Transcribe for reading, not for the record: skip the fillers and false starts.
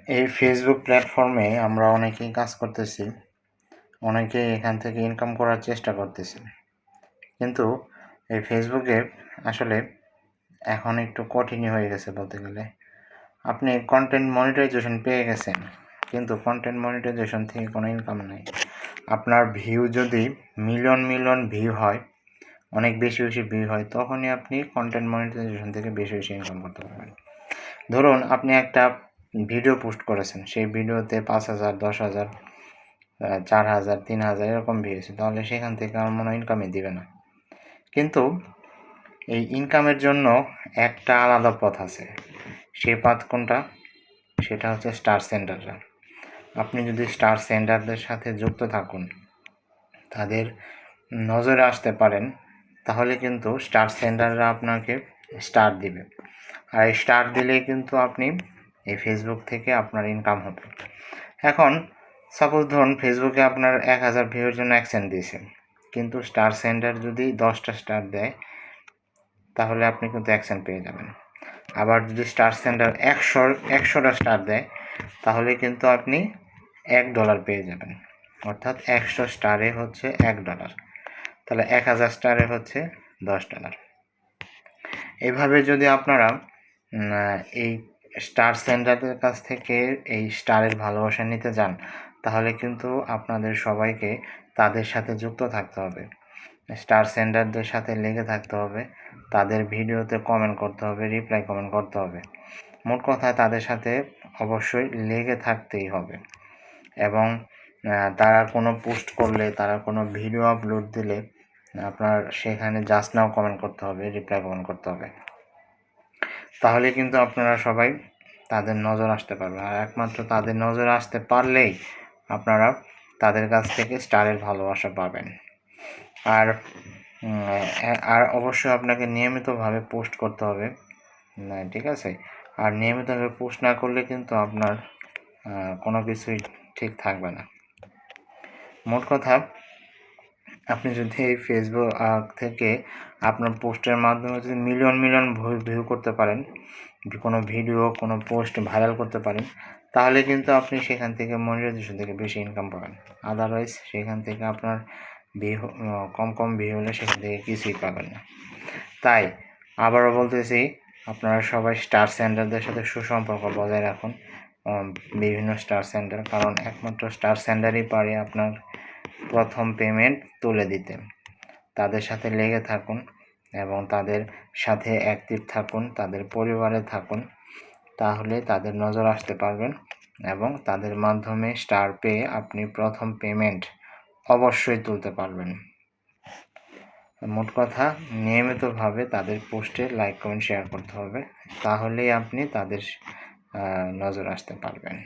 এই ফেসবুক প্ল্যাটফর্মে আমরা অনেকেই কাজ করতেছি, অনেকেই এখান থেকে ইনকাম করার চেষ্টা করতেছি। কিন্তু এই ফেসবুকে আসলে এখন একটু কঠিনই হয়ে গেছে বলতে গেলে। আপনি কন্টেন্ট মনিটাইজেশন পেয়ে গেছেন, কিন্তু কন্টেন্ট মনিটাইজেশন থেকে কোনো ইনকাম নাই। আপনার ভিউ যদি মিলিয়ন ভিউ হয়, অনেক বেশি ভিউ হয়, তখনই আপনি কন্টেন্ট মনিটাইজেশন থেকে বেশি ইনকাম করতে পারবেন। ধরুন আপনি একটা ভিডিও পোস্ট করেছেন, সেই ভিডিওতে 5,000, 10,000, 4,000, 3,000 এরকম ভিউ হয়েছে, তাহলে সেখান থেকে আমার মনে হয় ইনকামই দিবে না। কিন্তু এই ইনকামের জন্য একটা আলাদা পথ আছে। সেই পথ কোনটা? সেটা হচ্ছে স্টার সেন্ডাররা। আপনি যদি স্টার সেন্ডারদের সাথে যুক্ত থাকুন, তাদের নজরে আসতে পারেন, তাহলে কিন্তু স্টার সেন্ডাররা আপনাকে স্টার দিবে। আর এই স্টার দিলে কিন্তু আপনি এই ফেসবুক থেকে আপনার ইনকাম হবে। এখন সাপোজ ধরুন ফেসবুকে আপনার 1,000 ভিউর জন্য 1 সেন্ট দিয়েছে, কিন্তু স্টার সেন্ডার যদি 10টা স্টার দেয়, তাহলে আপনি কিন্তু 1 সেন্ট পেয়ে যাবেন। আবার যদি স্টার সেন্ডার 100টা স্টার দেয়, তাহলে কিন্তু আপনি $1 পেয়ে যাবেন। অর্থাৎ 100 স্টারে হচ্ছে $1, তাহলে 1,000 স্টারে হচ্ছে $10। এভাবে যদি আপনারা এই স্টার সেন্ডারদের কাছ থেকে এই স্টারের ভালোবাসা নিতে যান, তাহলে কিন্তু আপনাদের সবাইকে তাদের সাথে যুক্ত থাকতে হবে, স্টার সেন্ডারদের সাথে লেগে থাকতে হবে, তাদের ভিডিওতে কমেন্ট করতে হবে, রিপ্লাই কমেন্ট করতে হবে। মোট কথা তাদের সাথে অবশ্যই লেগে থাকতেই হবে। এবং তারা কোনো পোস্ট করলে, তারা কোনো ভিডিও আপলোড দিলে আপনার সেখানে জাস্ট নাও কমেন্ট করতে হবে, রিপ্লাই কমেন্ট করতে হবে। তাহলে কিন্তু আপনারা সবাই তাদের নজর আসতে পারবেন। আর একমাত্র তাদের নজর আসতে পারলেই আপনারা তাদের কাছ থেকে স্টারের ভালোবাসা পাবেন। আর অবশ্যই আপনাকে নিয়মিতভাবে পোস্ট করতে হবে, ঠিক আছে? আর নিয়মিতভাবে পোস্ট না করলে কিন্তু আপনার কোনো কিছুই ঠিক থাকবে না। মোট কথা, আপনি যদি এই ফেসবুক থেকে আপনার পোস্টের মাধ্যমে যদি মিলিয়ন ভিউ করতে পারেন, কোনো ভিডিও, কোনো পোস্ট ভাইরাল করতে পারেন, তাহলে কিন্তু আপনি সেখান থেকে মনিটাইজেশন থেকে বেশি ইনকাম পাবেন। আদারওয়াইজ সেখান থেকে আপনার ভিউ কম ভিউ হলে সেখান থেকে কিছুই পাবেন না। তাই আবারও বলতেছি, আপনারা সবাই স্টার সেন্ডারদের সাথে সুসম্পর্ক বজায় রাখুন, বিভিন্ন স্টার সেন্ডার, কারণ একমাত্র স্টার সেন্ডারই পারে আপনার প্রথম পেমেন্ট তুলে দিতে। তাদের সাথে লেগে থাকুন এবং তাদের সাথে অ্যাক্টিভ থাকুন, তাদের পরিবারে থাকুন, তাহলে তাদের নজর আসতে পারবেন এবং তাদের মাধ্যমে স্টার পেয়ে আপনি প্রথম পেমেন্ট অবশ্যই তুলতে পারবেন। মোট কথা, নিয়মিতভাবে তাদের পোস্টে লাইক, কমেন্ট, শেয়ার করতে হবে, তাহলেই আপনি তাদের নজর আসতে পারবেন।